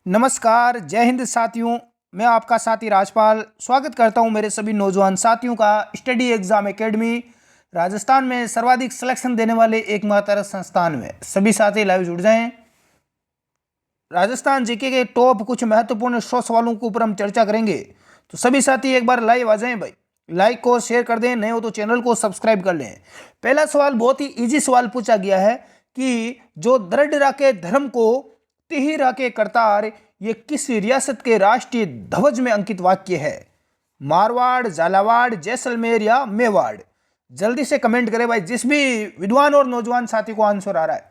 नमस्कार, जय हिंद साथियों। मैं आपका साथी राजपाल स्वागत करता हूं मेरे सभी नौजवान साथियों का स्टडी एग्जाम एकेडमी राजस्थान में सर्वाधिक सिलेक्शन देने वाले एकमात्र संस्थान में। सभी साथी लाइव जुड़ जाएं। राजस्थान जीके के टॉप कुछ महत्वपूर्ण 100 सवालों के ऊपर हम चर्चा करेंगे, तो सभी साथी एक बार लाइव आ जाएं भाई। लाइक को शेयर कर दें, नए हो तो चैनल को सब्सक्राइब कर लें। पहला सवाल बहुत ही इजी सवाल पूछा गया है कि जो दृढ़ के धर्म को तिहिरा के करतार, ये किस रियासत के राष्ट्रीय ध्वज में अंकित वाक्य है? मारवाड़, झालावाड़, जैसलमेर या मेवाड़? जल्दी से कमेंट करें भाई, जिस भी विद्वान और नौजवान साथी को आंसर आ रहा है।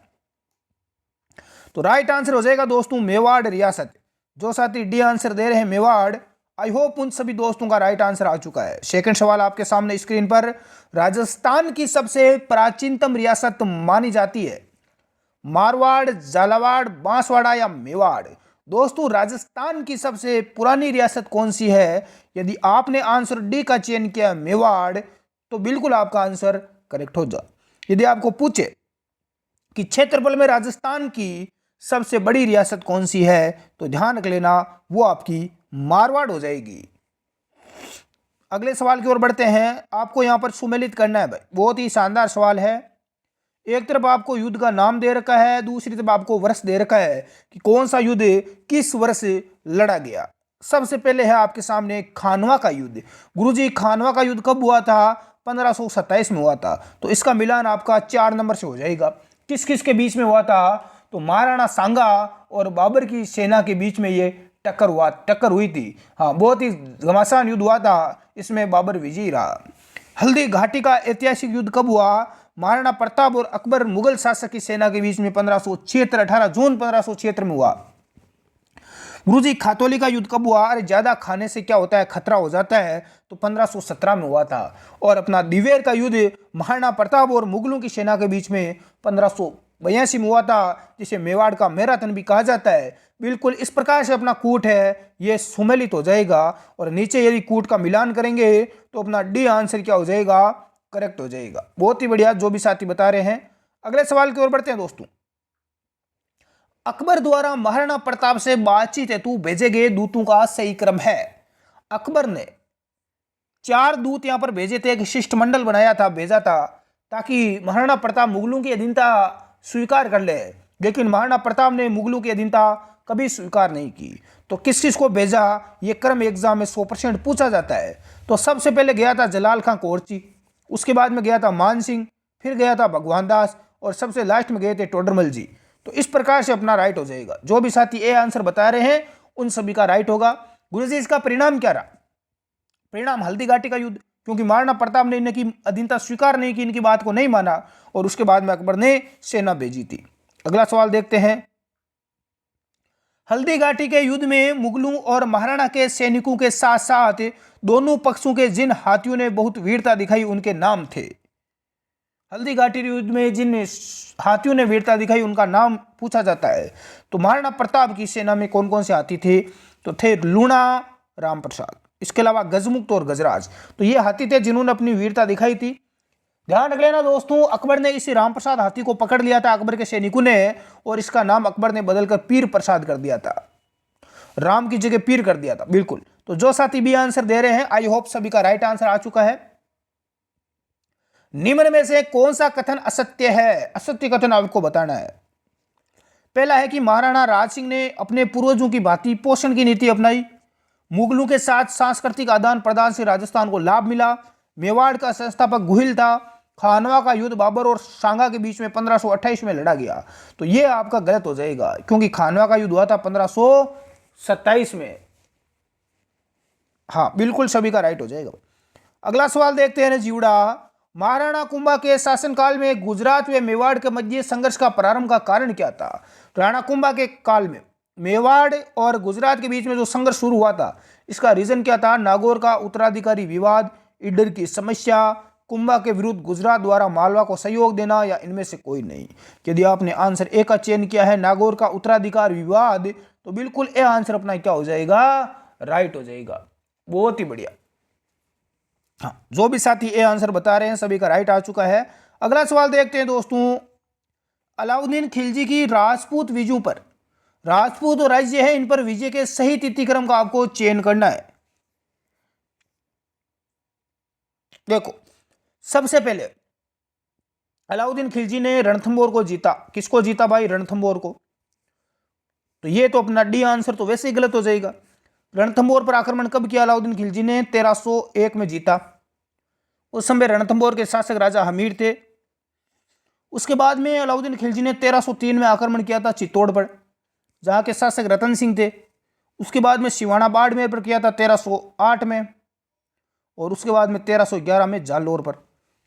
तो राइट आंसर हो जाएगा दोस्तों मेवाड़ रियासत। जो साथी डी आंसर दे रहे हैं मेवाड़, आई होप उन सभी दोस्तों का राइट आंसर आ चुका है। सेकंड सवाल आपके सामने स्क्रीन पर, राजस्थान की सबसे प्राचीनतम रियासत मानी जाती है? मारवाड़, झालावाड़, बांसवाड़ा या मेवाड़? दोस्तों राजस्थान की सबसे पुरानी रियासत कौन सी है? यदि आपने आंसर डी का चयन किया मेवाड़, तो बिल्कुल आपका आंसर करेक्ट हो जाए। यदि आपको पूछे कि क्षेत्रफल में राजस्थान की सबसे बड़ी रियासत कौन सी है, तो ध्यान रख लेना वो आपकी मारवाड़ हो जाएगी। अगले सवाल की ओर बढ़ते हैं। आपको यहां पर सुमेलित करना है भाई, बहुत ही शानदार सवाल है। एक तरफ आपको युद्ध का नाम दे रखा है, दूसरी तरफ आपको वर्ष दे रखा है कि कौन सा युद्ध किस वर्ष लड़ा गया। सबसे पहले है आपके सामने खानवा का युद्ध। गुरुजी खानवा का युद्ध कब हुआ था? 1527 में हुआ था। तो इसका मिलान आपका 4 नंबर से हो जाएगा। किस किस के बीच में हुआ था? तो महाराणा सांगा और बाबर की सेना के बीच में ये टक्कर हुई थी। हाँ, बहुत ही घमासान युद्ध हुआ था, इसमें बाबर विजयी रहा। हल्दी घाटी का ऐतिहासिक युद्ध कब हुआ? महाराणा प्रताप और अकबर मुगल शासक की सेना के बीच में 1576 18 जून 1576 में हुआ। गुरुजी खातौली का युद्ध कब हुआ? अरे ज्यादा खाने से क्या होता है, खतरा हो जाता है, तो 1517 में हुआ था। और अपना दिवेर का युद्ध महाराणा प्रताप और मुगलों की सेना के बीच में 1582 में हुआ था, जिसे मेवाड़ का मैराथन भी कहा जाता है। बिल्कुल इस प्रकार से अपना कूट है ये सुमेलित हो जाएगा, और नीचे यदि कूट का मिलान करेंगे तो अपना डी आंसर क्या हो जाएगा? करेक्ट हो जाएगा। बहुत ही बढ़िया जो भी साथी बता रहे हैं। अगले सवाल की ओर बढ़ते हैं दोस्तों। अकबर द्वारा महाराणा प्रताप से बातचीत हेतु भेजे गए दूतों का सही क्रम है? अकबर ने 4 दूत यहां पर भेजे थे, एक शिष्टमंडल बनाया था, भेजा था, ताकि महाराणा प्रताप मुगलों की अधीनता स्वीकार कर ले। लेकिन महाराणा प्रताप ने मुगलों की अधीनता कभी स्वीकार नहीं की। तो किस किस को भेजा, यह क्रम एग्जाम में 100% पूछा जाता है। तो सबसे पहले गया था जलाल खां कोरची, उसके बाद में गया था मान सिंह, फिर गया था भगवान दास, और सबसे लास्ट में गए थे टोडरमल जी। तो इस प्रकार से अपना राइट हो जाएगा। जो भी साथी ए आंसर बता रहे हैं उन सभी का राइट होगा। गुरुजी इसका परिणाम क्या रहा? परिणाम हल्दी घाटी का युद्ध, क्योंकि महाराणा प्रताप ने इनकी अधीनता स्वीकार नहीं की, इनकी बात को नहीं माना, और उसके बाद में अकबर ने सेना भेजी थी। अगला सवाल देखते हैं। हल्दी घाटी के युद्ध में मुगलों और महाराणा के सैनिकों के साथ साथ दोनों पक्षों के जिन हाथियों ने बहुत वीरता दिखाई उनके नाम थे। हल्दी घाटी युद्ध में जिन हाथियों ने वीरता दिखाई उनका नाम पूछा जाता है। तो महाराणा प्रताप की सेना में कौन कौन से हाथी थे? तो थे लूणा, राम प्रसाद, इसके अलावा गजमुक्त और गजराज। तो ये हाथी थे जिन्होंने अपनी वीरता दिखाई थी। ध्यान रख लेना दोस्तों, अकबर ने इसी राम प्रसाद हाथी को पकड़ लिया था अकबर के सैनिकों ने, और इसका नाम अकबर ने बदलकर पीर प्रसाद कर दिया था। राम की जगह पीर कर दिया था। बिल्कुल। तो जो साथी बी आंसर दे रहे हैं, आई होप सभी का राइट आंसर आ चुका है। निम्न में से कौन सा कथन असत्य है? असत्य कथन आपको बताना है। पहला है कि महाराणा राज सिंह ने अपने पूर्वजों की भांति पोषण की नीति अपनाई। मुगलों के साथ सांस्कृतिक आदान प्रदान से राजस्थान को लाभ मिला। मेवाड़ का संस्थापक गुहिल था। खानवा का युद्ध बाबर और सांगा के बीच में 1528 में लड़ा गया। तो यह आपका गलत हो जाएगा, क्योंकि खानवा का युद्ध हुआ था 1527 में। हाँ, बिल्कुल सभी का राइट हो जाएगा। अगला सवाल देखते हैं जीवड़ा। महाराणा कुंभा के शासनकाल में गुजरात व मेवाड़ के मध्य संघर्ष का प्रारंभ का कारण क्या था? राणा कुंभा के काल में मेवाड़ और गुजरात के बीच में जो संघर्ष शुरू हुआ था, इसका रीजन क्या था? नागौर का उत्तराधिकारी विवाद, ईडर की समस्या, कुंभा के विरुद्ध गुजरात द्वारा मालवा को सहयोग देना, या इनमें से कोई नहीं। यदि आपने आंसर ए का चयन किया है, नागौर का उत्तराधिकार विवाद, तो बिल्कुल ए आंसर अपना क्या हो जाएगा? राइट हो जाएगा। बहुत ही बढ़िया। हाँ, जो भी साथी ए आंसर बता रहे हैं सभी का राइट आ चुका है। अगला सवाल देखते हैं दोस्तों। अलाउद्दीन खिलजी की राजपूत विजयों पर राजपूत और राज्य है, इन पर विजय के सही तिथिक्रम का आपको चयन करना है। देखो, सबसे पहले अलाउद्दीन खिलजी ने रणथंभौर को जीता। किसको जीता भाई? रणथंभौर को। तो ये तो अपना डी आंसर तो वैसे ही गलत हो जाएगा। रणथंभौर पर आक्रमण कब किया अलाउद्दीन खिलजी ने? 1301 में जीता। उस समय रणथंभौर के शासक राजा हमीर थे। उसके बाद में अलाउद्दीन खिलजी ने 1303 में आक्रमण किया था चित्तौड़ पर, जहां के शासक रतन सिंह थे। उसके बाद में सिवाना बाड़मेर पर किया था 1308 में, और उसके बाद में 1311 में जालौर पर।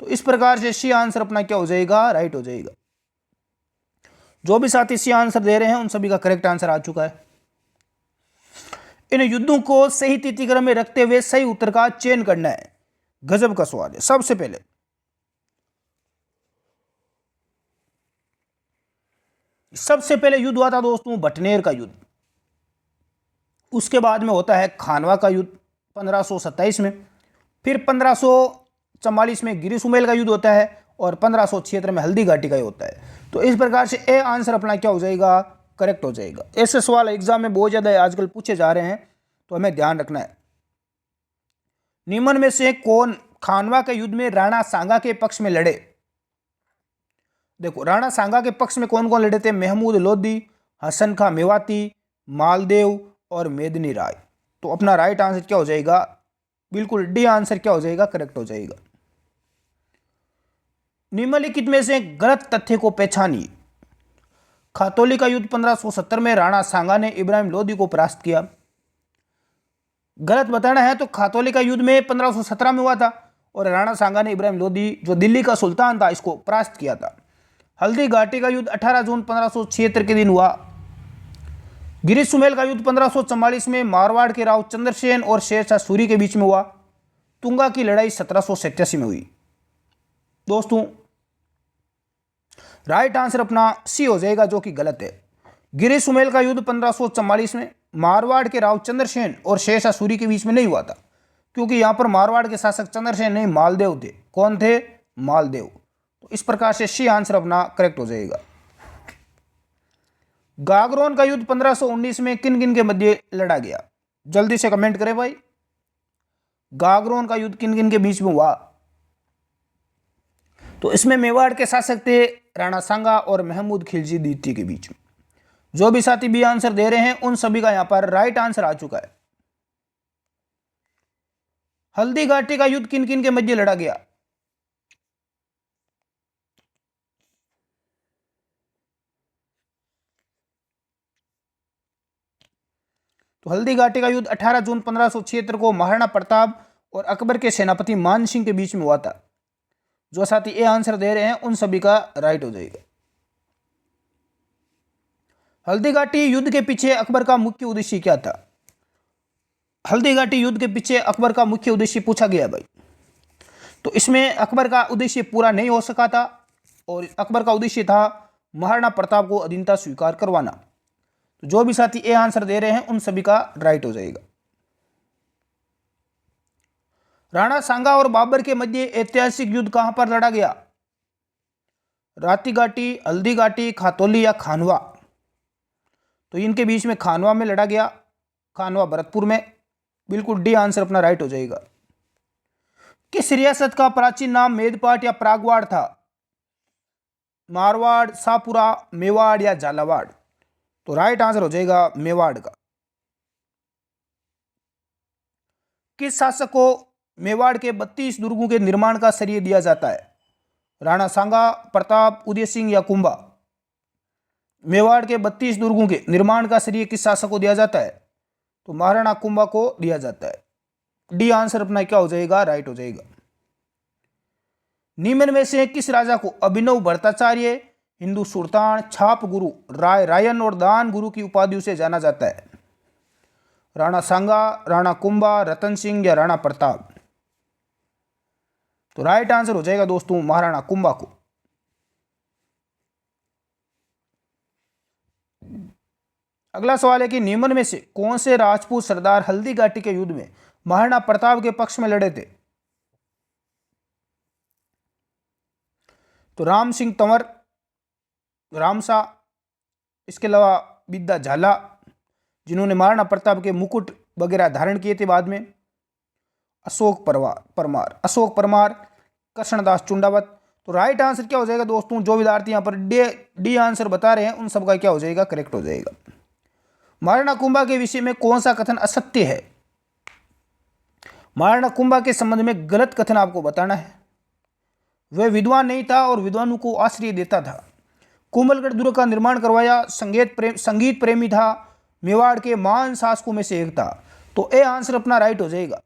तो इस प्रकार से सी आंसर अपना क्या हो जाएगा? राइट हो जाएगा। जो भी साथी सी आंसर दे रहे हैं उन सभी का करेक्ट आंसर आ चुका है। इन युद्धों को सही तिथिक्रम में रखते हुए सही उत्तर का चयन करना है। गजब का सवाल है। सबसे पहले युद्ध हुआ था दोस्तों बटनेर का युद्ध। उसके बाद में होता है खानवा का युद्ध 1527 में। फिर 1544 में गिरी सुमेल का युद्ध होता है, और 1576 में हल्दी घाटी का युद्ध होता है। तो इस प्रकार से ए आंसर अपना क्या हो जाएगा? करेक्ट हो जाएगा। ऐसे सवाल एग्जाम में बहुत ज्यादा आजकल पूछे जा रहे हैं, तो हमें ध्यान रखना है। निम्न में से कौन खानवा के युद्ध में राणा सांगा के पक्ष में लड़े? देखो, राणा सांगा के पक्ष में कौन कौन लड़े थे? महमूद लोधी, हसन खां मेवाती, मालदेव और मेदिनी राय। तो अपना राइट आंसर क्या हो जाएगा? बिल्कुल डी आंसर क्या हो जाएगा? करेक्ट हो जाएगा। निम्नलिखित में से गलत तथ्य को पहचानिए। खातौली का युद्ध 1570 में राणा सांगा ने इब्राहिम लोधी को परास्त किया। गलत बताना है तो खातौली का युद्ध में 1517 में हुआ था, और राणा सांगा ने इब्राहिम लोधी जो दिल्ली का सुल्तान था इसको परास्त किया था। हल्दी घाटी का युद्ध 18 जून 1576 के दिन हुआ। गिरी सुमेल का युद्ध 1544 में मारवाड़ के राव चंद्रसेन और शेरशाह सूरी के बीच में हुआ। तुंगा की लड़ाई 1787 में हुई। दोस्तों, राइट आंसर अपना सी हो जाएगा, जो कि गलत है। गिरी सुमेल का युद्ध 1544 में मारवाड़ के राव चंद्रसेन और शेरशाह सूरी के बीच में नहीं हुआ था, क्योंकि यहां पर मारवाड़ के शासक चंद्रसेन नहीं मालदेव थे। कौन थे? मालदेव। तो इस प्रकार से सी आंसर अपना करेक्ट हो जाएगा। गागरोन का युद्ध 1519 में किन किन के मध्य लड़ा गया? जल्दी से कमेंट करें भाई। गागरोन का युद्ध किन किन के बीच में हुआ? तो इसमें मेवाड़ के शासक थे राणा सांगा और महमूद खिलजी द्वितीय के बीच में। जो भी साथी बी आंसर दे रहे हैं उन सभी का यहां पर राइट आंसर आ चुका है। हल्दी घाटी का युद्ध किन किन के मध्य लड़ा गया? तो हल्दी घाटी का युद्ध 18 जून 1576 को महाराणा प्रताप और अकबर के सेनापति मान सिंह के बीच में हुआ था। जो साथी ए आंसर दे रहे हैं उन सभी का राइट हो जाएगा। हल्दी घाटी युद्ध के पीछे अकबर का मुख्य उद्देश्य क्या था? हल्दी घाटी युद्ध के पीछे अकबर का मुख्य उद्देश्य पूछा गया भाई। तो इसमें अकबर का उद्देश्य पूरा नहीं हो सका था, और अकबर का उद्देश्य था महाराणा प्रताप को अधीनता स्वीकार करवाना। तो जो भी साथी ए आंसर दे रहे हैं उन सभी का राइट हो जाएगा। राणा सांगा और बाबर के मध्य ऐतिहासिक युद्ध कहां पर लड़ा गया? राती घाटी, हल्दी घाटी, खातौली या खानवा? तो इनके बीच में खानवा में लड़ा गया। खानवा भरतपुर में। बिल्कुल डी आंसर अपना राइट हो जाएगा। किस रियासत का प्राचीन नाम मेदपाट या प्रागवाड़ था? मारवाड़, शाहपुरा, मेवाड़ या झालावाड़? तो राइट आंसर हो जाएगा मेवाड़ का। किस शासक को मेवाड़ के 32 दुर्गों के निर्माण का श्रेय दिया जाता है? राणा सांगा, प्रताप, उदय सिंह या कुंभा? मेवाड़ के 32 दुर्गों के निर्माण का श्रेय किस शासक को दिया जाता है? तो महाराणा कुंभा को दिया जाता है। डी आंसर अपना क्या हो जाएगा? राइट हो जाएगा। निम्न में से किस राजा को अभिनव भट्टाचार्य, हिंदू सुल्तान, छाप गुरु, रायन और दान गुरु की उपाधियों से जाना जाता है? राणा सांगा, राणा कुंभा, रतन सिंह या राणा प्रताप? तो राइट आंसर हो जाएगा दोस्तों महाराणा कुंभा को। अगला सवाल है कि निम्न में से कौन से राजपूत सरदार हल्दी घाटी के युद्ध में महाराणा प्रताप के पक्ष में लड़े थे? तो राम सिंह तंवर, रामसा, इसके अलावा बिद्दा झाला, जिन्होंने महाराणा प्रताप के मुकुट वगैरह धारण किए थे बाद में। अशोक परमार, कृष्णदास चुंडावत। तो राइट आंसर क्या हो जाएगा दोस्तों, जो विद्यार्थी यहाँ पर डी आंसर बता रहे हैं उन सबका क्या हो जाएगा, करेक्ट हो जाएगा। महाराणा कुंभा के विषय में कौन सा कथन असत्य है? महाराणा कुंभा के संबंध में गलत कथन आपको बताना है। वह विद्वान नहीं था और विद्वानों को आश्रय देता था। कोमलगढ़ दुर्ग का निर्माण करवाया। संगीत प्रेमी था। मेवाड़ के महान शासकों में से एक था। तो ए आंसर अपना राइट हो जाएगा।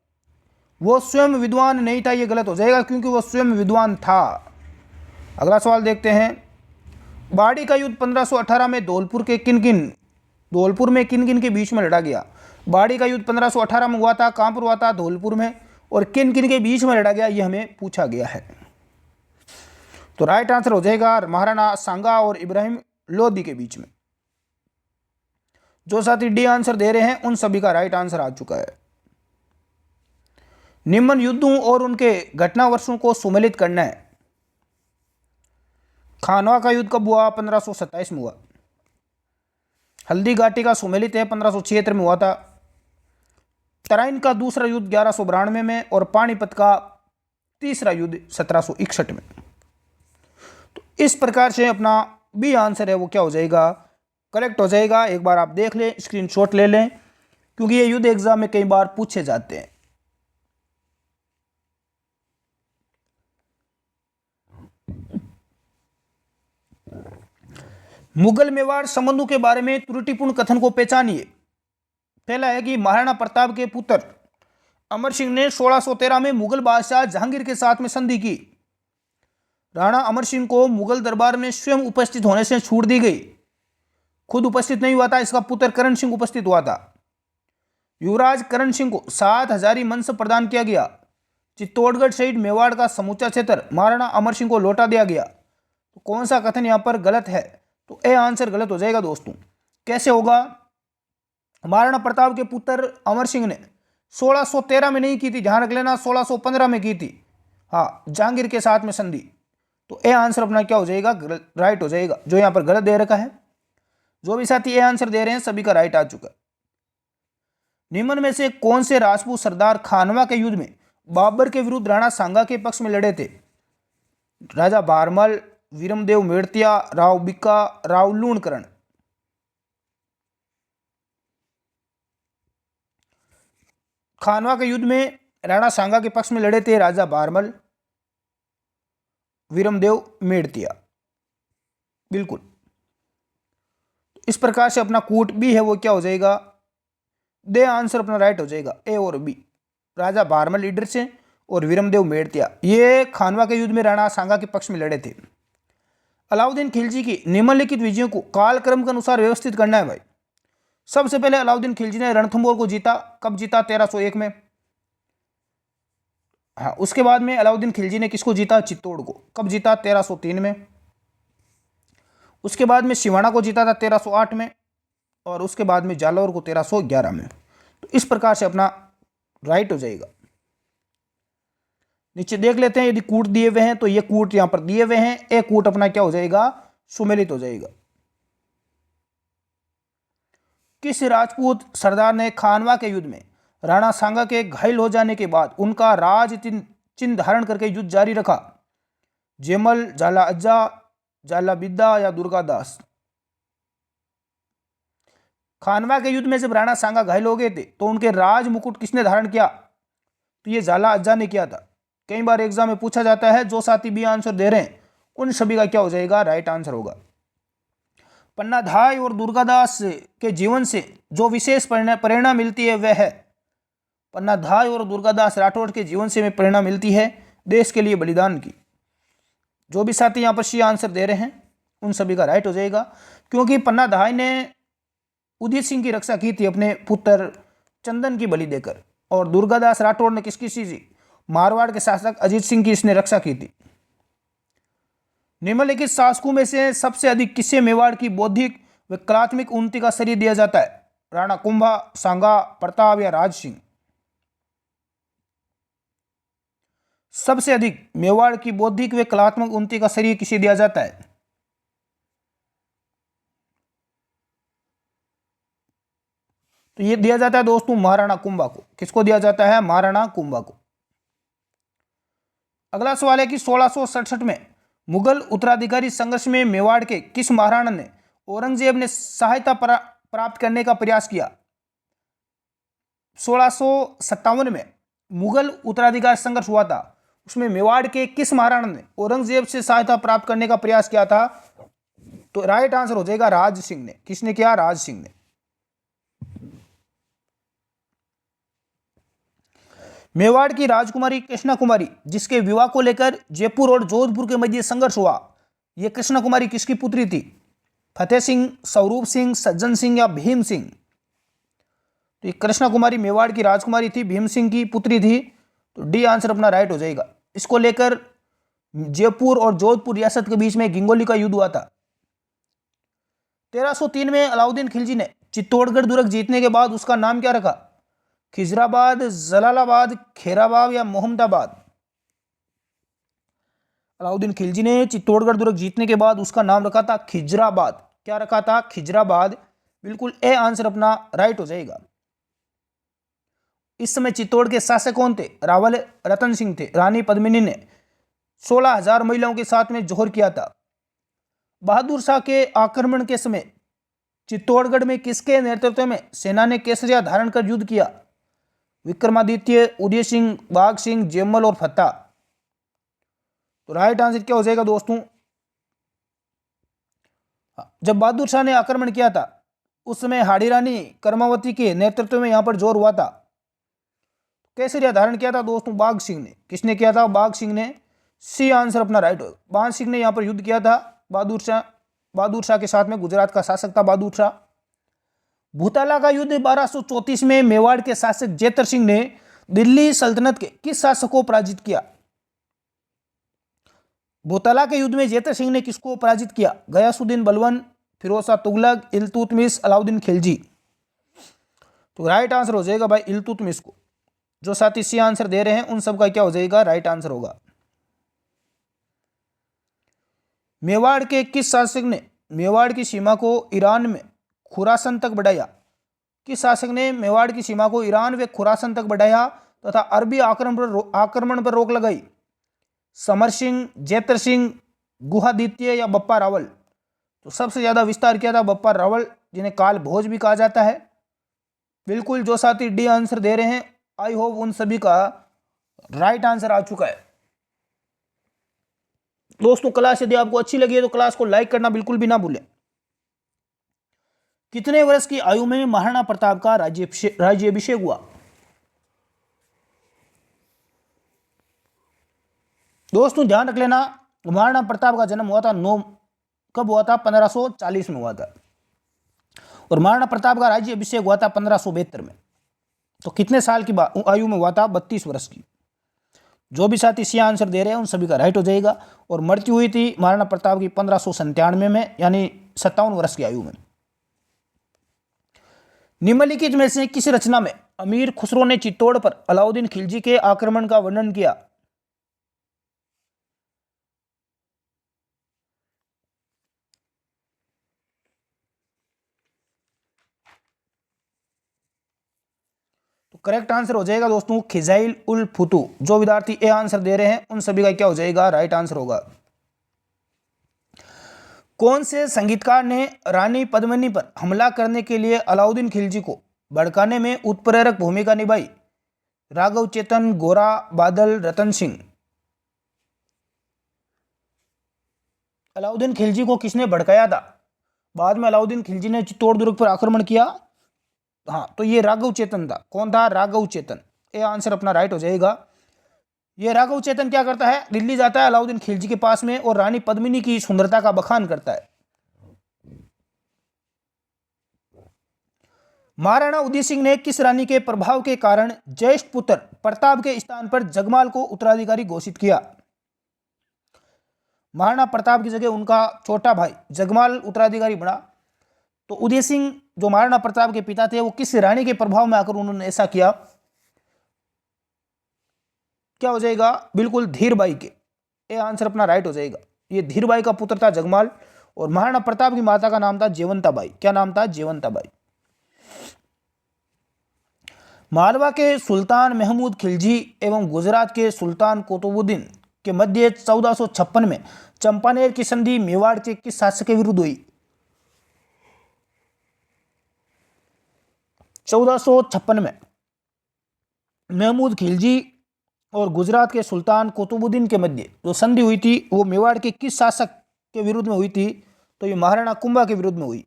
वो स्वयं विद्वान नहीं था, ये गलत हो जाएगा क्योंकि वो स्वयं विद्वान था। अगला सवाल देखते हैं। बाड़ी का युद्ध 1518 में धौलपुर में किन किन के बीच में लड़ा गया? बाड़ी का युद्ध 1518 में हुआ था। कहाँ पर हुआ था? धौलपुर में। और किन किन के बीच में लड़ा गया, ये हमें पूछा गया है। तो राइट आंसर हो जाएगा महाराणा सांगा और इब्राहिम लोधी के बीच में। जो साथी डी आंसर दे रहे हैं उन सभी का राइट आंसर आ चुका है। निम्न युद्धों और उनके घटना वर्षों को सुमेलित करना है। खानवा का युद्ध कब हुआ? 1527 में हुआ। हल्दी घाटी का सुमेलित है, 1576 में हुआ था। तराइन का दूसरा युद्ध 1192 में और पानीपत का तीसरा युद्ध 1761 में। तो इस प्रकार से अपना बी आंसर है वो क्या हो जाएगा, करेक्ट हो जाएगा। एक बार आप देख लें, स्क्रीनशॉट ले लें, क्योंकि ये युद्ध एग्जाम में कई बार पूछे जाते हैं। मुगल मेवाड़ संबंधों के बारे में त्रुटिपूर्ण कथन को पहचानिए। पहला है कि महाराणा प्रताप के पुत्र अमर सिंह ने 1613 में मुगल बादशाह जहांगीर के साथ में संधि की। राणा अमर सिंह को मुगल दरबार में स्वयं उपस्थित होने से छूट दी गई। खुद उपस्थित नहीं हुआ था, इसका पुत्र करण सिंह उपस्थित हुआ था। युवराज करण सिंह को 7,000 मनसब प्रदान किया गया। चित्तौड़गढ़ सहित मेवाड़ का समूचा क्षेत्र महाराणा अमर सिंह को लौटा दिया गया। तो कौन सा कथन यहां पर गलत है? तो ए आंसर गलत हो जाएगा दोस्तों। कैसे होगा? महाराणा प्रताप के पुत्र अमर सिंह ने 1613 में नहीं की थी, ध्यान रख लेना, 1615 में की थी, हाँ, जहांगीर के साथ में संधि। तो ए आंसर अपना क्या हो जाएगा, राइट हो जाएगा। जो यहां पर गलत दे रखा है, जो भी साथी ए आंसर दे रहे हैं सभी का राइट आ चुका। निम्न में से कौन से राजपूत सरदार खानवा के युद्ध में बाबर के विरुद्ध राणा सांगा के पक्ष में लड़े थे? राजा भारमल, वीरमदेव मेड़तिया, राव बिक्का, राव लूणकरण। खानवा के युद्ध में राणा सांगा के पक्ष में लड़े थे राजा भारमल, वीरमदेव मेड़तिया। बिल्कुल। इस प्रकार से अपना कूट बी है वो क्या हो जाएगा, दे आंसर अपना राइट हो जाएगा, ए और बी। राजा भारमल लीडर से और वीरमदेव मेड़तिया, ये खानवा के युद्ध में राणा सांगा के पक्ष में लड़े थे। अलाउद्दीन खिलजी की निम्नलिखित विजयों को कालक्रम के अनुसार व्यवस्थित करना है भाई। सबसे पहले अलाउद्दीन खिलजी ने रणथंभौर को जीता। कब जीता? 1301 में। हाँ, उसके बाद में अलाउद्दीन खिलजी ने किसको जीता? चित्तौड़ को। कब जीता? 1303 में। उसके बाद में सिवाना को जीता था 1308 में, और उसके बाद में जालौर को 1311 में। तो इस प्रकार से अपना राइट हो जाएगा। नीचे देख लेते हैं, यदि कूट दिए हुए हैं तो ये कूट यहां पर दिए हुए हैं, ए कूट अपना क्या हो जाएगा, सुमेलित हो जाएगा। किस राजपूत सरदार ने खानवा के युद्ध में राणा सांगा के घायल हो जाने के बाद उनका राज चिन्ह धारण करके युद्ध जारी रखा? जेमल, जाला अज्जा, जाला बिद्दा या दुर्गादास? खानवा के युद्ध में जब राणा सांगा घायल हो गए थे तो उनके राज मुकुट किसने धारण किया? तो ये जाला अज्जा ने किया था। कई बार एग्जाम में पूछा जाता है। जो साथी बी आंसर दे रहे हैं उन सभी का क्या हो जाएगा, राइट आंसर होगा। पन्नाधाय और दुर्गादास के जीवन से जो विशेष प्रेरणा मिलती है वह है, पन्नाधाय और दुर्गादास राठौड़ के जीवन से हमें प्रेरणा मिलती है देश के लिए बलिदान की। जो भी साथी यहाँ पर सी आंसर दे रहे हैं उन सभी का राइट हो जाएगा, क्योंकि पन्नाधाय ने उदित सिंह की रक्षा की थी अपने पुत्र चंदन की बलि देकर, और दुर्गादास राठौड़ ने किसकी सी? मारवाड़ के शासक अजीत सिंह की इसने रक्षा की थी। निम्नलिखित शासकों में से सबसे अधिक किसे मेवाड़ की बौद्धिक व कलात्मक उन्नति का श्रेय दिया जाता है? राणा कुंभा, सांगा, प्रताप या राज सिंह? सबसे अधिक मेवाड़ की बौद्धिक व कलात्मक उन्नति का श्रेय किसे दिया जाता है? तो ये दिया जाता है दोस्तों महाराणा कुंभा को। किसको दिया जाता है? महाराणा कुंभा को। अगला सवाल है कि 1667 में मुगल उत्तराधिकारी संघर्ष में मेवाड़ के किस महाराणा ने औरंगजेब ने सहायता प्राप्त करने का प्रयास किया? 1657 में मुगल उत्तराधिकारी संघर्ष हुआ था, उसमें मेवाड़ के किस महाराणा ने औरंगजेब से सहायता प्राप्त करने का प्रयास किया था? तो राइट आंसर हो जाएगा राज सिंह ने। किसने किया? राज सिंह ने। मेवाड़ की राजकुमारी कृष्णा कुमारी जिसके विवाह को लेकर जयपुर और जोधपुर के मध्य संघर्ष हुआ, यह कृष्णा कुमारी किसकी पुत्री थी? फतेह सिंह, स्वरूप सिंह, सज्जन सिंह या भीम सिंह? तो ये कृष्णा कुमारी मेवाड़ की राजकुमारी थी, भीम सिंह की पुत्री थी। तो डी आंसर अपना राइट हो जाएगा। इसको लेकर जयपुर और जोधपुर रियासत के बीच में गिंगोली का युद्ध हुआ था। 1303 में अलाउद्दीन खिलजी ने चित्तौड़गढ़ दुर्ग जीतने के बाद उसका नाम क्या रखा? खिजराबाद, जलालाबाद, खेराबाद या मोहम्मदाबाद? अलाउद्दीन खिलजी ने चित्तौड़गढ़ दुर्ग जीतने के बाद उसका नाम रखा था खिजराबाद। क्या रखा था? खिजराबाद। बिल्कुल ए आंसर अपना राइट हो जाएगा। इस समय चित्तौड़ के शासक कौन थे? रावल रतन सिंह थे। रानी पद्मिनी ने 16,000 महिलाओं के साथ में जोहर किया था। बहादुर शाह के आक्रमण के समय चित्तौड़गढ़ में किसके नेतृत्व में सेना ने केसरिया धारण कर युद्ध किया? विक्रमादित्य, उदय सिंह, बाघ सिंह, जयमल और फत्ता? तो राइट आंसर क्या हो जाएगा दोस्तों? जब बहादुर शाह ने आक्रमण किया था उस समय हाड़ी रानी कर्मावती के नेतृत्व में यहां पर जोर हुआ था। केसरिया धारण किया था दोस्तों बाघ सिंह ने। किसने किया था? बाघ सिंह ने। सी आंसर अपना राइट हो। बाघ सिंह ने यहां पर युद्ध किया था बहादुर शाह के साथ में। गुजरात का शासक था बहादुर शाह। भूताला का युद्ध 1234 में मेवाड़ के शासक जेतर सिंह ने दिल्ली सल्तनत के किस शासक को पराजित किया? भूताला के युद्ध में जेतर सिंह ने किसको पराजित किया? गयासुद्दीन बलबन, फिरोज शाह तुगलक, इल्तुतमिश, अलाउद्दीन खिलजी? तो राइट आंसर हो जाएगा भाई इल्तुतमिश को। जो साथी सी आंसर दे रहे हैं उन सब का क्या हो जाएगा? राइट आंसर होगा। मेवाड़ के किस शासक ने मेवाड़ की सीमा को ईरान में खुरासन तक बढ़ाया? किस शासक ने मेवाड़ की सीमा को ईरान व खुरासन तक बढ़ाया तथा अरबी आक्रमण पर रोक लगाई? समर सिंह, जेतर सिंह, गुहादित्य या बप्पा रावल? तो सबसे ज्यादा विस्तार किया था बप्पा रावल, जिन्हें काल भोज भी कहा जाता है। बिल्कुल जो साथी डी आंसर दे रहे हैं आई होप उन सभी का राइट आंसर आ चुका है। दोस्तों क्लास यदि आपको अच्छी लगी है तो क्लास को लाइक करना बिल्कुल भी ना भूलें। कितने वर्ष की आयु में महाराणा प्रताप का राज्याभिषेक हुआ? दोस्तों ध्यान रख लेना, महाराणा प्रताप का जन्म हुआ था कब हुआ था? 1540 में हुआ था। और महाराणा प्रताप का राज्याभिषेक हुआ था 1572 में। तो कितने साल की आयु में हुआ था? 32 वर्ष की। जो भी साथी सी आंसर दे रहे हैं उन सभी का राइट हो जाएगा। और मृत्यु हुई थी महाराणा प्रताप की 1597 में, यानी 57 वर्ष की आयु में। निम्नलिखित में से किस रचना में अमीर खुसरो ने चित्तौड़ पर अलाउद्दीन खिलजी के आक्रमण का वर्णन किया? तो करेक्ट आंसर हो जाएगा दोस्तों खिजाइल उल फुतू। जो विद्यार्थी ए आंसर दे रहे हैं उन सभी का क्या हो जाएगा? राइट आंसर होगा। कौन से संगीतकार ने रानी पद्मिनी पर हमला करने के लिए अलाउद्दीन खिलजी को भड़काने में उत्प्रेरक भूमिका निभाई? राघव चेतन, गोरा, बादल, रतन सिंह? अलाउद्दीन खिलजी को किसने भड़काया था? बाद में अलाउद्दीन खिलजी ने चित्तौड़ दुर्ग पर आक्रमण किया। हाँ, तो ये राघव चेतन था। कौन था? राघव चेतन। ये आंसर अपना राइट हो जाएगा। ये राघव चेतन क्या करता है? दिल्ली जाता है अलाउद्दीन खिलजी के पास में और रानी पद्मिनी की सुंदरता का बखान करता है। महाराणा उदय सिंह ने किस रानी के प्रभाव के कारण ज्येष्ठ पुत्र प्रताप के स्थान पर जगमाल को उत्तराधिकारी घोषित किया? महाराणा प्रताप की जगह उनका छोटा भाई जगमाल उत्तराधिकारी बना। तो उदय सिंह जो महाराणा प्रताप के पिता थे वो किस रानी के प्रभाव में आकर उन्होंने ऐसा किया? क्या हो जाएगा? बिल्कुल धीरबाई के। ये आंसर अपना राइट हो जाएगा। ये धीरबाई का पुत्र था जगमाल और महाराणा प्रताप की माता का नाम था जयवंताबाई। क्या नाम था? जयवंताबाई। मालवा के सुल्तान महमूद खिलजी एवं गुजरात के सुल्तान कुतुबुद्दीन के मध्य 1456 में चंपानेर की संधि मेवाड़ के किस शासक के विरुद्ध हुई? 1456 में महमूद खिलजी और गुजरात के सुल्तान कुतुबुद्दीन के मध्य जो संधि हुई थी वो मेवाड़ के किस शासक के विरुद्ध में हुई थी? तो ये महाराणा कुंभा के विरुद्ध में हुई।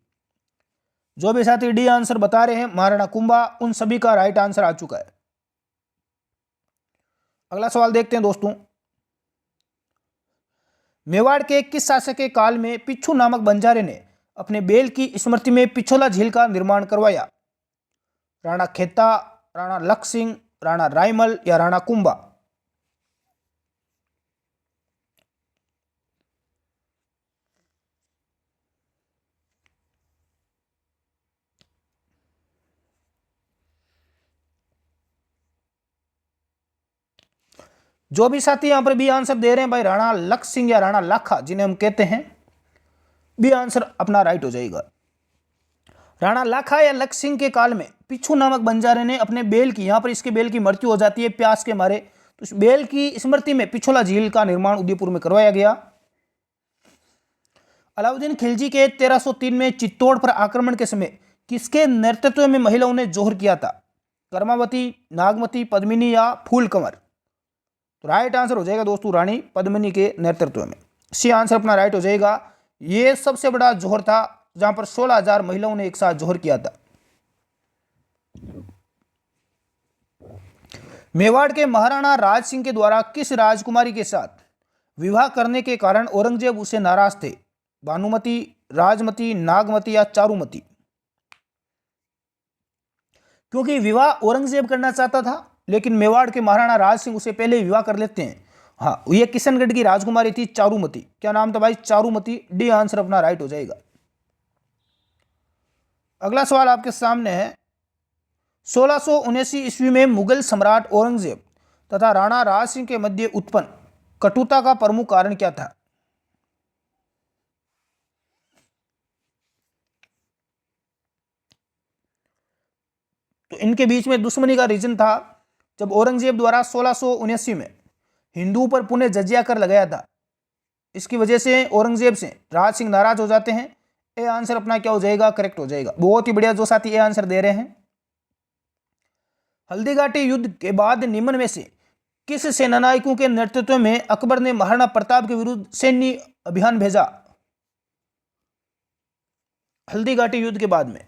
जो भी साथी डी आंसर बता रहे हैं महाराणा कुंभा, उन सभी का राइट आंसर आ चुका है। अगला सवाल देखते हैं दोस्तों। मेवाड़ के किस शासक के काल में पिच्छू नामक बंजारे ने अपने बेल की स्मृति में पिछोला झील का निर्माण करवाया? राणा खेता, राणा लक्ष्य सिंह, राणा रायमल या राणा कुंभा? जो भी साथी यहां पर बी आंसर दे रहे हैं भाई राणा लक्ष्य सिंह या राणा लाखा जिन्हें हम कहते हैं, बी आंसर अपना राइट हो जाएगा। राणा लाखा या लक्ष्य सिंह के काल में पिच्छू नामक बंजारे ने अपने बेल की, यहां पर इसके बेल की मृत्यु हो जाती है प्यास के मारे, तो इस बेल की स्मृति में पिछोला झील का निर्माण उदयपुर में करवाया गया। अलाउद्दीन खिलजी के 1303 में चित्तौड़ पर आक्रमण के समय किसके नेतृत्व में महिलाओं ने जोहर किया था? कर्मावती, नागमती, पद्मिनी या फूल कंवर? तो राइट आंसर हो जाएगा दोस्तों रानी पद्मिनी के नेतृत्व में। सी आंसर अपना राइट हो जाएगा। यह सबसे बड़ा जोहर था जहां पर 16,000 महिलाओं ने एक साथ जोहर किया था। मेवाड़ के महाराणा राज सिंह के द्वारा किस राजकुमारी के साथ विवाह करने के कारण औरंगजेब उसे नाराज थे? भानुमती, राजमती, नागमती या चारुमती? क्योंकि विवाह औरंगजेब करना चाहता था लेकिन मेवाड़ के महाराणा राज सिंह उसे पहले विवाह कर लेते हैं। हाँ, ये किशनगढ़ की राजकुमारी थी चारुमती। क्या नाम था भाई? चारुमती। डी आंसर अपना राइट हो जाएगा। अगला सवाल आपके सामने है। 1679 ईस्वी में मुगल सम्राट औरंगजेब तथा राणा राज सिंह के मध्य उत्पन्न कटुता का प्रमुख कारण क्या था? तो इनके बीच में दुश्मनी का रीजन था जब औरंगजेब द्वारा 1679 में हिंदुओं पर पुनः जजिया कर लगाया था। इसकी वजह से औरंगजेब से राज सिंह नाराज हो जाते हैं। ए आंसर अपना क्या हो जाएगा? करेक्ट हो जाएगा। बहुत ही बढ़िया जो साथी ए आंसर दे रहे हैं। हल्दीघाटी युद्ध के बाद निम्न में से किस सेनानायकों के नेतृत्व में अकबर ने महाराणा प्रताप के विरुद्ध सैन्य अभियान भेजा? हल्दीघाटी युद्ध के बाद में,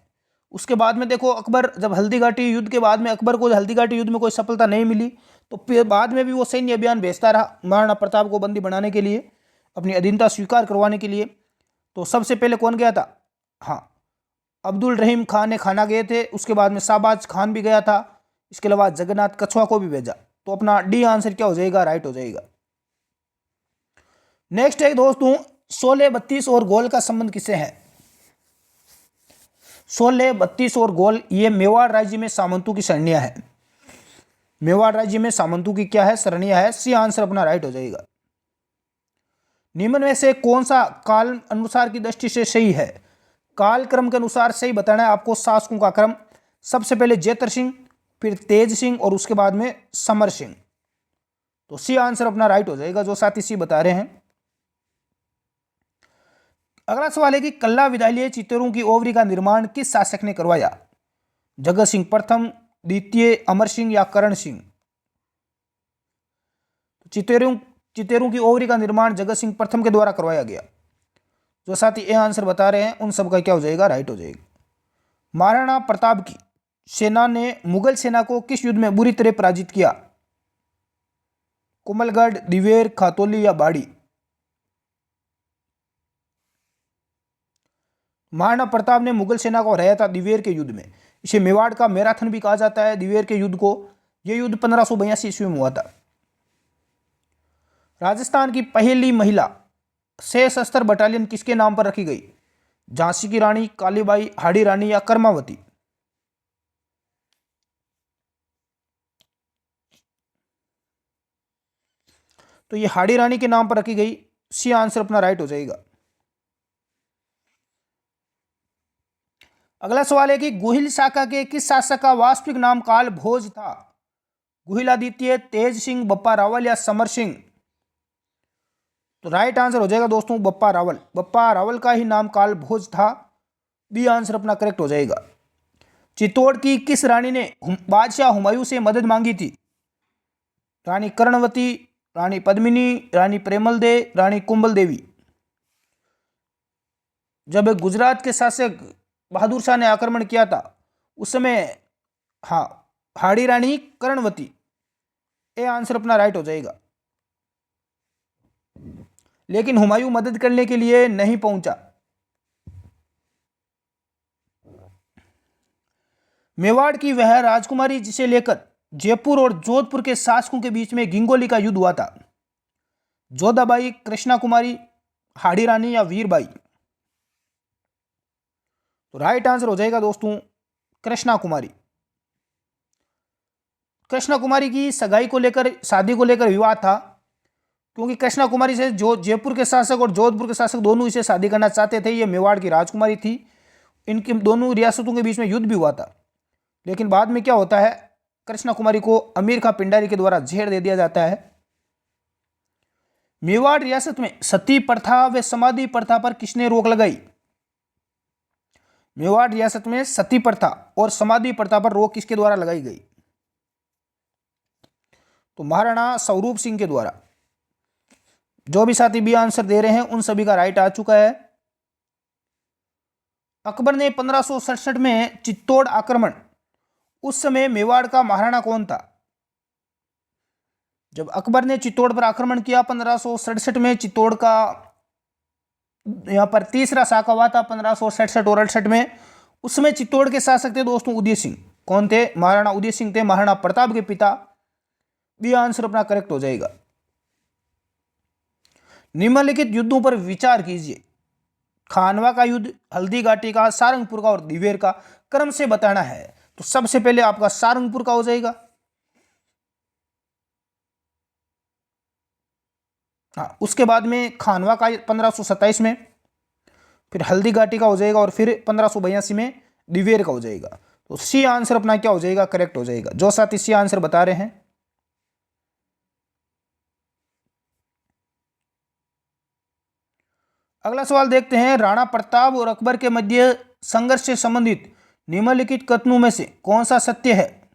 उसके बाद में देखो अकबर जब हल्दीघाटी युद्ध के बाद में अकबर को हल्दीघाटी युद्ध में कोई सफलता नहीं मिली तो फिर बाद में भी वो सैन्य अभियान भेजता रहा महाराणा प्रताप को बंदी बनाने के लिए, अपनी अधीनता स्वीकार करवाने के लिए। तो सबसे पहले कौन गया था? हाँ, अब्दुल रहीम खान ने खाना गए थे। उसके बाद में शाहबाज खान भी गया था। इसके अलावा जगन्नाथ कछुआ को भी भेजा। तो अपना डी आंसर क्या हो जाएगा? राइट हो जाएगा। नेक्स्ट है दोस्तों, शोले 32 और गोल का संबंध किससे है? शोले 32 और गोल ये मेवाड़ राज्य में सामंतों की सरणियां है। मेवाड़ राज्य में सामंतों की क्या है? सरणियां है। सी आंसर अपना राइट हो जाएगा। निम्न में से कौन सा काल अनुसार की दृष्टि से सही है? काल क्रम के अनुसार सही बताना है आपको शासकों का क्रम। सबसे पहले जेतर सिंह, फिर तेज सिंह और उसके बाद में समर सिंह। तो सी आंसर अपना राइट हो जाएगा जो साथी सी बता रहे हैं। अगला सवाल है कि कल्ला विद्यालय चित्तौरों की ओवरी का निर्माण किस शासक ने करवाया? जगत सिंह प्रथम, द्वितीय, अमर सिंह या करण सिंह? चित्तौरों की ओवरी का निर्माण जगत सिंह प्रथम के द्वारा करवाया गया। जो साथी ए आंसर बता रहे हैं उन सबका क्या हो जाएगा? राइट हो जाएगा। महाराणा प्रताप की सेना ने मुगल सेना को किस युद्ध में बुरी तरह पराजित किया? कुंभलगढ़, दिवेर, खातौली या बाड़ी? महाराणा प्रताप ने मुगल सेना को हराया था दिवेर के युद्ध में। इसे मेवाड़ का मैराथन भी कहा जाता है दिवेर के युद्ध को। यह युद्ध 1582 ईस्वी में हुआ था। राजस्थान की पहली महिला सशस्त्र बटालियन किसके नाम पर रखी गई? झांसी की रानी, कालीबाई, हाड़ी रानी या कर्मावती? तो ये हाड़ी रानी के नाम पर रखी गई। सी आंसर अपना राइट हो जाएगा। अगला सवाल है कि गुहिल शाखा के किस शासक का वास्तविक नाम काल भोज था? गुहिल आदित्य, तेज सिंह, बप्पा रावल या समर सिंह? तो राइट आंसर हो जाएगा दोस्तों बप्पा रावल। बप्पा रावल का ही नाम काल भोज था। बी आंसर अपना करेक्ट हो जाएगा। चित्तौड़ की किस रानी ने बादशाह हुमायूं से मदद मांगी थी? रानी कर्णवती, रानी पद्मिनी, रानी प्रेमल दे, रानी कुंभल देवी? जब गुजरात के शासक बहादुर शाह ने आक्रमण किया था उस समय, हाँ, हाड़ी रानी कर्णवती, ये आंसर अपना राइट हो जाएगा। लेकिन हुमायूं मदद करने के लिए नहीं पहुंचा। मेवाड़ की वह राजकुमारी जिसे लेकर जयपुर और जोधपुर के शासकों के बीच में गिंगोली का युद्ध हुआ था, जोधाबाई, कृष्णा कुमारी, हाड़ी रानी या वीरबाई? तो राइट आंसर हो जाएगा दोस्तों कृष्णा कुमारी। कृष्णा कुमारी की सगाई को लेकर, शादी को लेकर विवाद था, क्योंकि कृष्णा कुमारी से जो जयपुर के शासक और जोधपुर के शासक दोनों इसे शादी करना चाहते थे। ये मेवाड़ की राजकुमारी थी। इनकी दोनों रियासतों के बीच में युद्ध भी हुआ था। लेकिन बाद में क्या होता है, कृष्णा कुमारी को अमीर खां पिंडारी के द्वारा जहर दे दिया जाता है। मेवाड़ रियासत में सती प्रथा व समाधि प्रथा पर किसने रोक लगाई? मेवाड़ रियासत में सती प्रथा और समाधि प्रथा पर रोक किसके द्वारा लगाई गई? तो महाराणा स्वरूप सिंह के द्वारा। जो भी साथी बी आंसर दे रहे हैं उन सभी का राइट आ चुका है। अकबर ने 1567 में चित्तौड़ आक्रमण, उस समय मेवाड़ का महाराणा कौन था? जब अकबर ने चित्तौड़ पर आक्रमण किया 1567 में, चित्तौड़ का यहां पर तीसरा शाखा हुआ था 1567 और 68 में। उसमें चित्तौड़ के शासक थे दोस्तों उदय सिंह। कौन थे? महाराणा उदय सिंह थे, महाराणा प्रताप के पिता। बी आंसर अपना करेक्ट हो जाएगा। निम्नलिखित युद्धों पर विचार कीजिए। खानवा का युद्ध, हल्दी घाटी का, सारंगपुर का और दिवेर का। क्रम से बताना है। तो सबसे पहले आपका सारंगपुर का हो जाएगा। हाँ, उसके बाद में खानवा का 1527 में, फिर हल्दी घाटी का हो जाएगा और फिर 1582 में दिवेर का हो जाएगा। तो सी आंसर अपना क्या हो जाएगा? करेक्ट हो जाएगा। जो साथी सी आंसर बता रहे हैं। अगला सवाल देखते हैं। राणा प्रताप और अकबर के मध्य संघर्ष से संबंधित निम्नलिखित कथनों में से कौन सा सत्य है?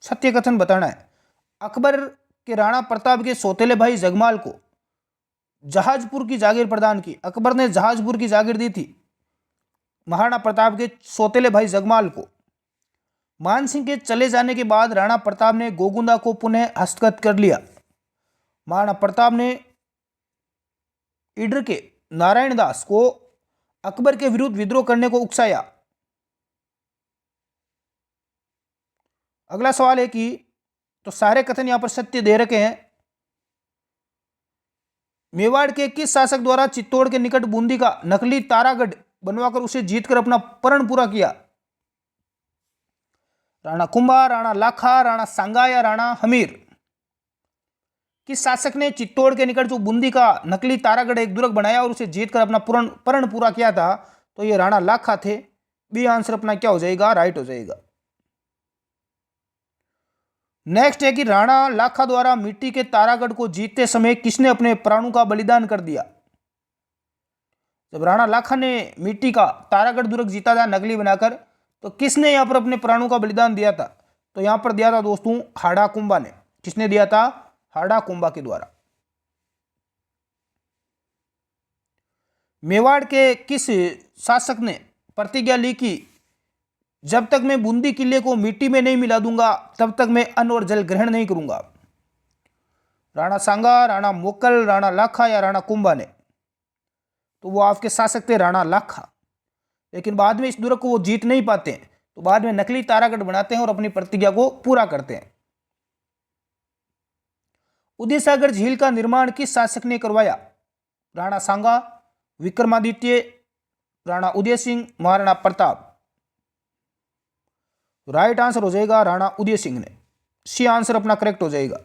सत्य कथन बताना है। अकबर के राणा प्रताप के सौतेले भाई जगमाल को जहाजपुर की जागीर प्रदान की। अकबर ने जहाजपुर की जागीर दी थी महाराणा प्रताप के सौतेले भाई जगमाल को। मानसिंह के चले जाने के बाद राणा प्रताप ने गोगुंदा को पुनः हस्तगत कर लिया। महाराणा प्रताप ने ईडर के नारायण दास को अकबर के विरुद्ध विद्रोह करने को उकसाया। अगला सवाल है कि तो सारे कथन यहां पर सत्य दे रखे हैं। मेवाड़ के किस शासक द्वारा चित्तौड़ के निकट बूंदी का नकली तारागढ़ बनवाकर उसे जीतकर अपना प्रण पूरा किया? राणा कुंभा, राणा लाखा, राणा सांगा या राणा हमीर? किस शासक ने चित्तौड़ के निकट जो बूंदी का नकली तारागढ़ एक दुर्ग बनाया और उसे जीतकर अपना प्रण पूरा किया था? तो ये राणा लाखा थे। बी आंसर अपना क्या हो जाएगा? राइट हो जाएगा। नेक्स्ट है कि राणा लाखा द्वारा मिट्टी के तारागढ़ को जीतते समय किसने अपने प्राणों का बलिदान कर दिया? जब राणा लाखा ने मिट्टी का तारागढ़ दुर्ग जीता था नकली बनाकर, तो किसने यहां पर अपने प्राणों का बलिदान दिया था? तो यहां पर दिया था दोस्तों हाड़ा कुंभा ने। किसने दिया था? हाड़ा कुंभा के द्वारा। मेवाड़ के किस शासक ने प्रतिज्ञा ली कि जब तक मैं बूंदी किले को मिट्टी में नहीं मिला दूंगा तब तक मैं अन्न और जल ग्रहण नहीं करूंगा? राणा सांगा, राणा मोकल, राणा लाखा या राणा कुंभा ने? तो वो आपके शासक थे राणा लाखा। लेकिन बाद में इस दुर्ग को वो जीत नहीं पाते हैं, तो बाद में नकली तारागढ़ बनाते हैं और अपनी प्रतिज्ञा को पूरा करते हैं। उदय सागर झील का निर्माण किस शासक ने करवाया? राणा सांगा, विक्रमादित्य, राणा उदय सिंह, महाराणा प्रताप? राइट आंसर हो जाएगा राणा उदय सिंह ने। सी आंसर अपना करेक्ट हो जाएगा।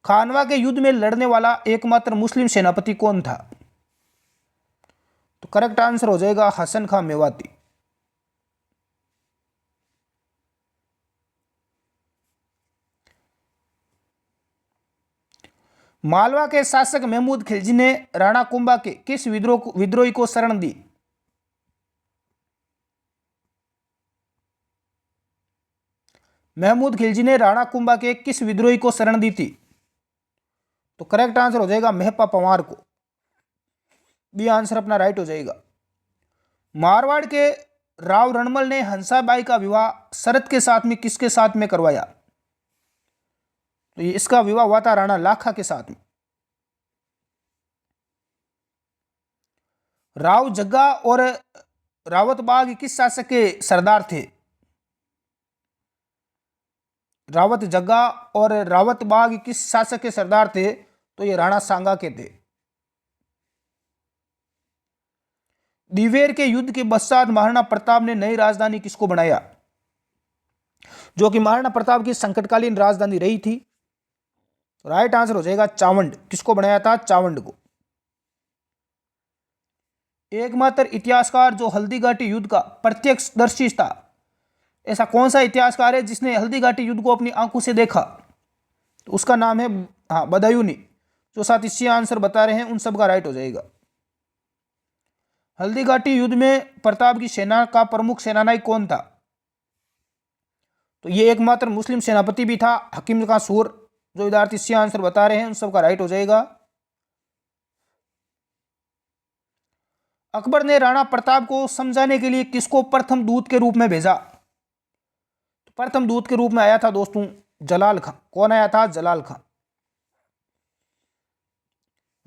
खानवा के युद्ध में लड़ने वाला एकमात्र मुस्लिम सेनापति कौन था? तो करेक्ट आंसर हो जाएगा हसन खां मेवाती। मालवा के शासक महमूद खिलजी ने राणा कुंभा के किस विद्रोही को शरण दी? महमूद खिलजी ने राणा कुंभा के किस विद्रोही को शरण दी थी? तो करेक्ट आंसर हो जाएगा मेहपा पंवार को। बी आंसर अपना राइट हो जाएगा। मारवाड़ के राव रणमल ने हंसाबाई का विवाह शरत के साथ में किसके साथ में करवाया? तो इसका विवाह हुआ था राणा लाखा के साथ में। राव जग्गा और रावत बाग किस शासक के सरदार थे? रावत जग्गा और रावत बाग किस शासक के सरदार थे? तो ये राणा सांगा के थे। दिवेर के युद्ध के पश्चात महाराणा प्रताप ने नई राजधानी किसको बनाया? जो कि महाराणा प्रताप की संकटकालीन राजधानी रही थी। राइट आंसर हो जाएगा चावंड। किसको बनाया था? चावंड को। एकमात्र इतिहासकार जो हल्दीघाटी युद्ध का प्रत्यक्षदर्शी था, ऐसा कौन सा इतिहासकार है जिसने हल्दीघाटी युद्ध को अपनी आंखों से देखा? तो उसका नाम है बदायूनी। जो साथ इसी आंसर बता रहे हैं उन सब का राइट हो जाएगा। हल्दीघाटी युद्ध में प्रताप की सेना का प्रमुख सेनानायक कौन था? तो ये एकमात्र मुस्लिम सेनापति भी था, हकीम का सूर। जो विद्यार्थी इसी आंसर बता रहे हैं उन सब का राइट हो जाएगा। अकबर ने राणा प्रताप को समझाने के लिए किसको प्रथम दूत के रूप में भेजा? तो प्रथम दूत के रूप में आया था दोस्तों जलाल खां। कौन आया था? जलाल खां।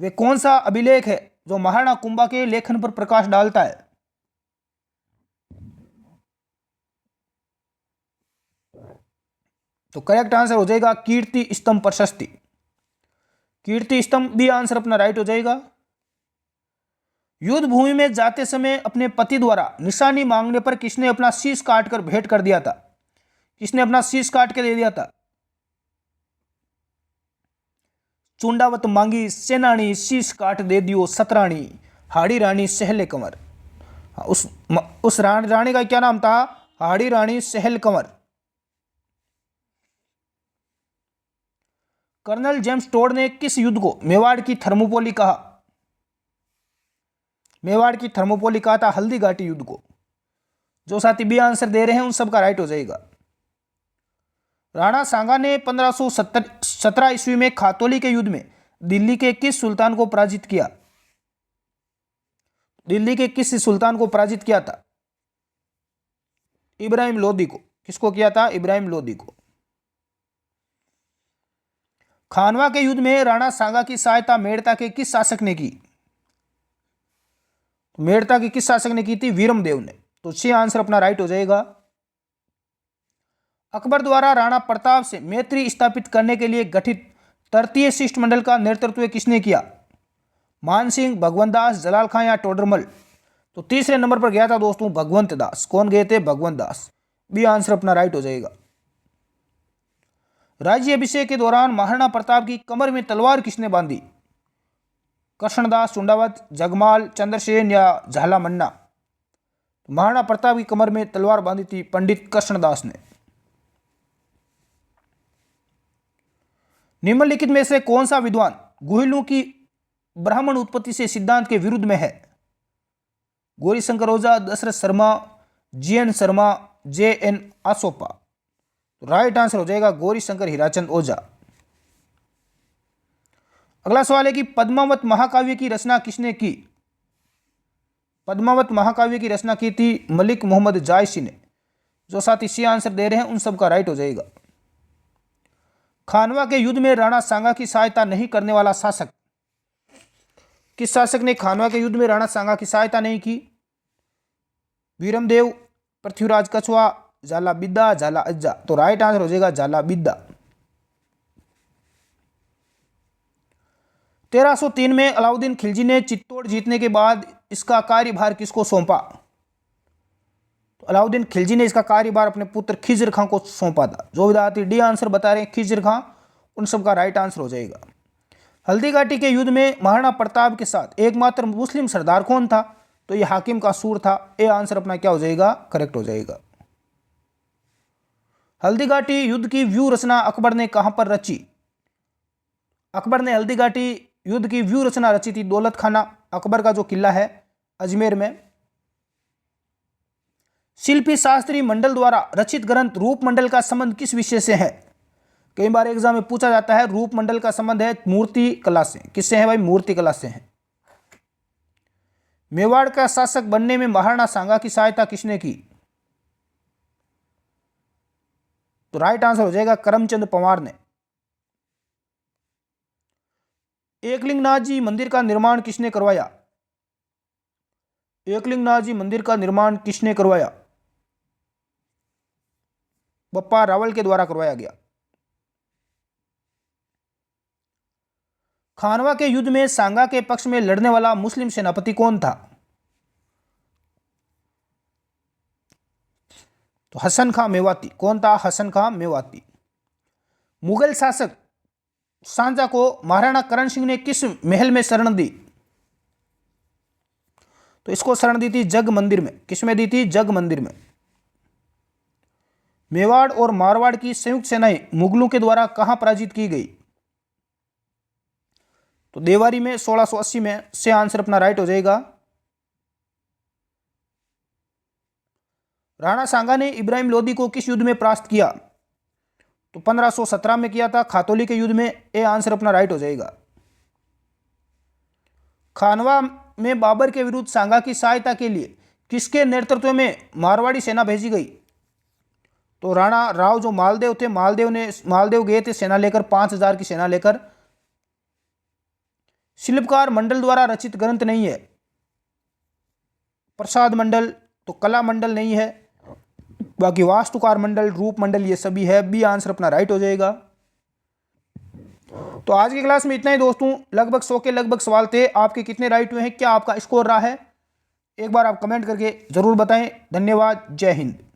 वे कौन सा अभिलेख है जो महाराणा कुंभा के लेखन पर प्रकाश डालता है? तो करेक्ट आंसर हो जाएगा कीर्ति स्तंभ प्रशस्ति। कीर्ति स्तंभ भी आंसर अपना राइट हो जाएगा। युद्ध भूमि में जाते समय अपने पति द्वारा निशानी मांगने पर किसने अपना शीश काटकर भेंट कर दिया था? किसने अपना शीश काट के दे दिया था? चुंडावत मांगी सेनानी शीश काट दे दियो सतरानी, हाड़ी रानी सहले कंवर। उस रानी का क्या नाम था? हाड़ी रानी सहल कंवर। कर्नल जेम्स टोड ने किस युद्ध को मेवाड़ की थर्मोपोली कहा? मेवाड़ की थर्मोपोली कहा था हल्दीघाटी युद्ध को। जो साथी बी आंसर दे रहे हैं उन सब का राइट हो जाएगा। राणा सांगा ने 1517 ईस्वी में खातौली के युद्ध में दिल्ली के किस सुल्तान को पराजित किया? दिल्ली के किस सुल्तान को पराजित किया था? इब्राहिम लोदी को। किसको किया था? इब्राहिम लोदी को। खानवा के युद्ध में राणा सांगा की सहायता मेड़ता के किस शासक ने की? मेड़ता की किस शासक ने की थी? वीरमदेव ने। तो सी आंसर अपना राइट हो जाएगा। अकबर द्वारा राणा प्रताप से मैत्री स्थापित करने के लिए गठित तृतीय शिष्टमंडल का नेतृत्व किसने किया? मान सिंह, भगवंत दास, जलाल खां या टोडरमल? तो तीसरे नंबर पर गया था दोस्तों भगवंत दास। कौन गए थे? भगवंत दास। बी आंसर अपना राइट हो जाएगा। राज्य अभिषेक के दौरान महाराणा प्रताप की कमर में तलवार किसने बांधी? कृष्णदास, चुंडावत, जगमाल, चंद्रसेन या झाला मन्ना? महाराणा प्रताप की कमर में तलवार बांधी थी पंडित कृष्णदास ने। निम्नलिखित में से कौन सा विद्वान गुहिलों की ब्राह्मण उत्पत्ति से सिद्धांत के विरुद्ध में है? Gaurishankar Ojha, Dashrath Sharma, G N Sharma, J N Asopa? Right answer हो जाएगा गौरीशंकर हीराचंद ओझा। अगला सवाल है कि पद्मावत महाकाव्य की रचना किसने की? पद्मावत महाकाव्य की रचना की थी मलिक मोहम्मद जायसी ने। जो साथ इसी आंसर दे रहे हैं उन सब का राइट हो जाएगा। खानवा के युद्ध में राणा सांगा की सहायता नहीं करने वाला शासक? किस शासक ने खानवा के युद्ध में राणा सांगा की सहायता नहीं की? वीरमदेव, पृथ्वीराज कछवा, झाला बिद्दा, झाला अज्जा? तो राइट आंसर हो जाएगा झाला बिद्दा। 1303 में अलाउद्दीन खिलजी ने चित्तौड़ जीतने के बाद इसका कार्यभार किसको सौंपा? तो अलाउद्दीन खिलजी ने इसका कार्यभार अपने पुत्र खिजर खां को सौंपा था। जो विद्यार्थी डी आंसर बता रहे हैं खिजर खां, उन सब का राइट आंसर हो जाएगा। हल्दीघाटी के युद्ध में महाराणा प्रताप के साथ एकमात्र मुस्लिम सरदार कौन था? तो ये हाकिम का सूर था। ए आंसर अपना क्या हो जाएगा, करेक्ट हो जाएगा। हल्दीघाटी युद्ध की व्यू रचना अकबर ने कहां पर रची? अकबर ने हल्दीघाटी युद्ध की व्यू रचना रची थी दौलत खाना, अकबर का जो किला है अजमेर में। शिल्पी शास्त्री मंडल द्वारा रचित ग्रंथ रूप मंडल का संबंध किस विषय से है? कई बार एग्जाम में पूछा जाता है। रूप मंडल का संबंध है मूर्ति कला से। किससे है भाई? मूर्ति कला से है। मेवाड़ का शासक बनने में महाराणा सांगा की सहायता किसने की? तो राइट आंसर हो जाएगा करमचंद पवार ने। एकलिंगनाथ जी मंदिर का निर्माण किसने करवाया? एकलिंगनाथ जी मंदिर का निर्माण किसने करवाया? बप्पा रावल के द्वारा करवाया गया। खानवा के युद्ध में सांगा के पक्ष में लड़ने वाला मुस्लिम सेनापति कौन था? तो हसन खां मेवाती। कौन था? हसन खां मेवाती। मुगल शासक शाहजहां को महाराणा करण सिंह ने किस महल में शरण दी? तो इसको शरण दी थी जग मंदिर में। किस में दी थी? जग मंदिर में। मेवाड़ और मारवाड़ की संयुक्त सेनाएं मुगलों के द्वारा कहां पराजित की गई? तो देवारी में 1680 में। से आंसर अपना राइट हो जाएगा। राणा सांगा ने इब्राहिम लोदी को किस युद्ध में परास्त किया? तो 1517 में किया था, खातौली के युद्ध में। ए आंसर अपना राइट हो जाएगा। खानवा में बाबर के विरुद्ध सांगा की सहायता के लिए किसके नेतृत्व में मारवाड़ी सेना भेजी गई? तो राणा राव जो मालदेव थे, मालदेव गए थे सेना लेकर, 5000 की सेना लेकर। शिल्पकार मंडल द्वारा रचित ग्रंथ नहीं है? प्रसाद मंडल, तो कला मंडल नहीं है। बाकी वास्तुकार मंडल, रूप मंडल, ये सभी है। बी आंसर अपना राइट हो जाएगा। तो आज की क्लास में इतना ही दोस्तों। लगभग 100 के लगभग सवाल थे। आपके कितने राइट हुए हैं, क्या आपका स्कोर रहा है, एक बार आप कमेंट करके जरूर बताएं। धन्यवाद। जय हिंद।